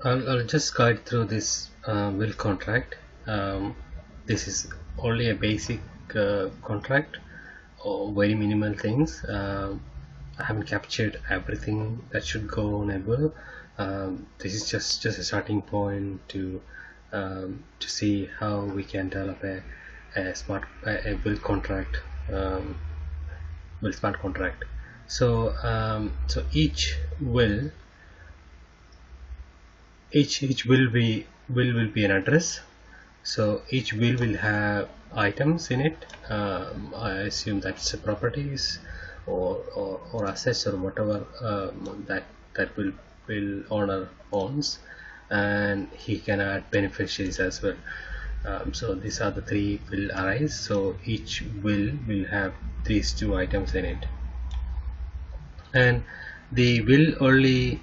I'll just guide through this will contract. This is only a basic contract or very minimal things. I haven't captured everything that should go on a will. This is just a starting point to see how we can develop a will contract, will smart contract. So each will be an address. So each will have items in it. I assume that's properties or assets or whatever that will owner owns, and he can add beneficiaries as well. So these are the three will arise. So each will have these two items in it, and the will only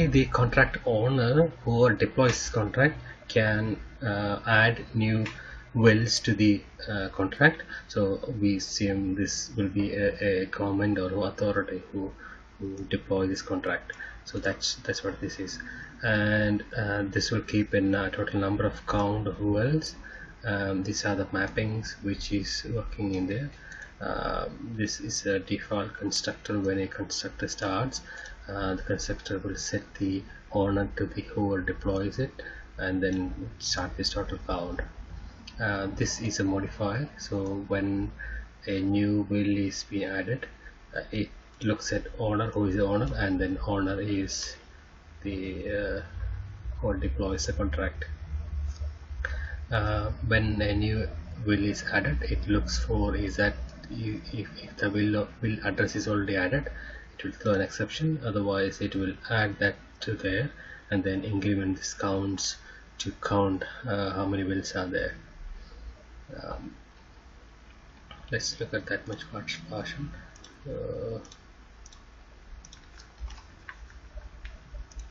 the contract owner who deploys contract can add new wills to the contract. So we assume this will be a government or authority who deploy this contract. So that's what this is, and this will keep in total number of count of wills. These are the mappings which is working in there. This is a default constructor. When a constructor starts, the constructor will set the owner to the whoever deploys it, and then start this total count. This is a modifier, so when a new will is being added, it looks at owner, who is the owner, and then owner is the who deploys the contract. When a new will is added, it looks for is that if the will address is already added, it will throw an exception. Otherwise, it will add that to there and then increment this counts to count how many wills are there. Let's look at that much version.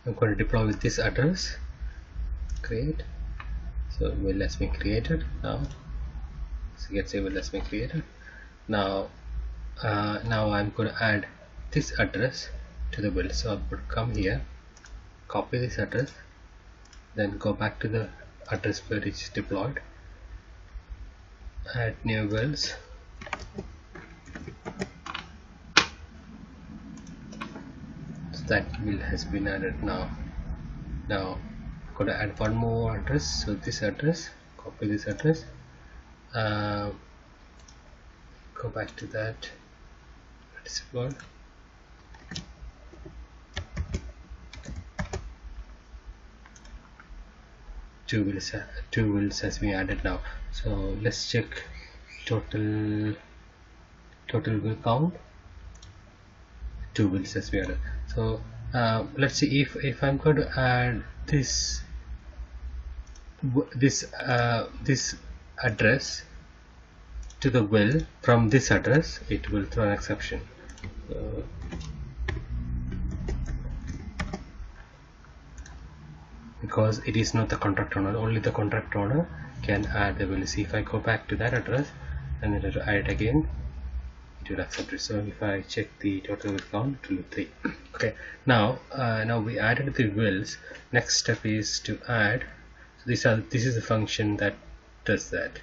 I'm going to deploy with this address. Create. So will has been created now. So you can say will has been created. Now I'm going to add this address to the will. So I would come here, copy this address, then go back to the address where it is deployed, add new wills, so that will has been added. Now I'm going to add one more address. So this address, copy this address, go back to that, it's deployed. Two wills has been added now. So let's check total will count. 2 wills has been added. So let's see if I'm going to add this address to the will from this address, it will throw an exception. Because it is not the contract owner, only the contract owner can add the will. See, if I go back to that address and then add it again, it will accept it. So if I check the total will count, it will be 3. Okay, now we added the wills. Next step is to add. So this is the function that does that.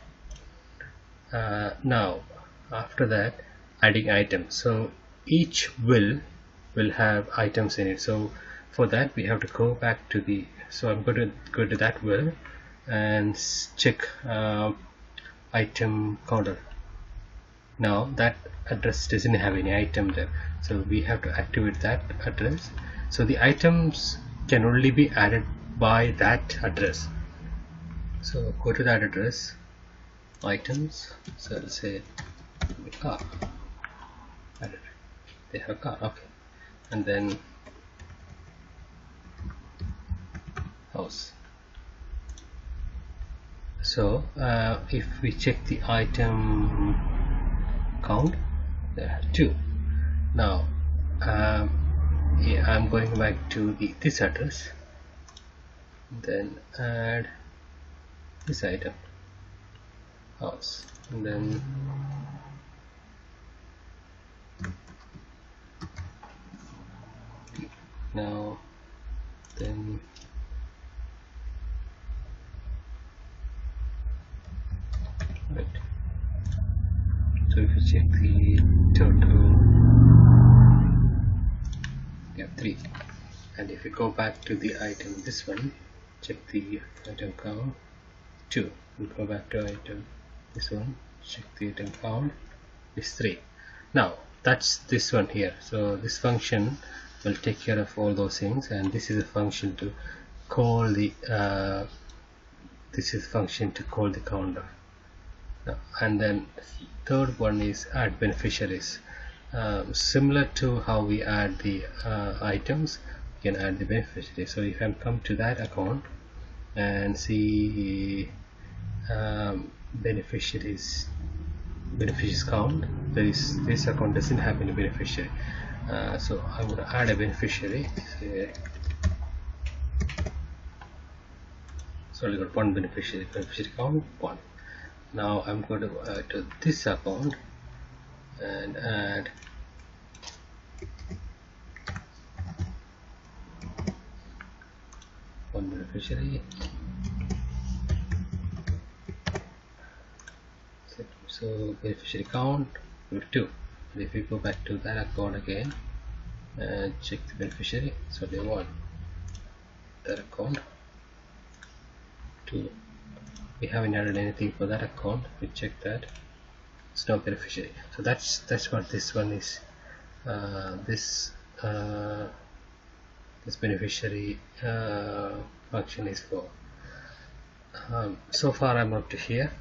Now after that, adding items. So each will have items in it. So for that we have to go back to the, so I'm going to go to that will and check item counter. Now that address doesn't have any item there, so we have to activate that address. So the items can only be added by that address. So go to that address, items, so let's say car, added. They have car, okay, and then house. So if we check the item count, there are 2. Now yeah, I'm going back to this address, then add this item, house, and then Now then right, so if you check the total, yeah, 3. And if you go back to the item, this one, check the item count, 2. We go back to item, this one, check the item count, is 3. Now that's this one here. So this function will take care of all those things, and this is a function to call the counter. And then third one is add beneficiaries. Similar to how we add the items, we can add the beneficiaries. So if I come to that account and see beneficiaries count, this account doesn't have any beneficiary. So I would add a beneficiary. So I got one beneficiary count 1. Now I'm going to this account and add one beneficiary. So beneficiary count 2. And if we go back to that account again and check the beneficiary, so they want that account 2. We haven't added anything for that account. We check that it's no beneficiary. So that's what this one is. This beneficiary function is for. So far I'm up to here.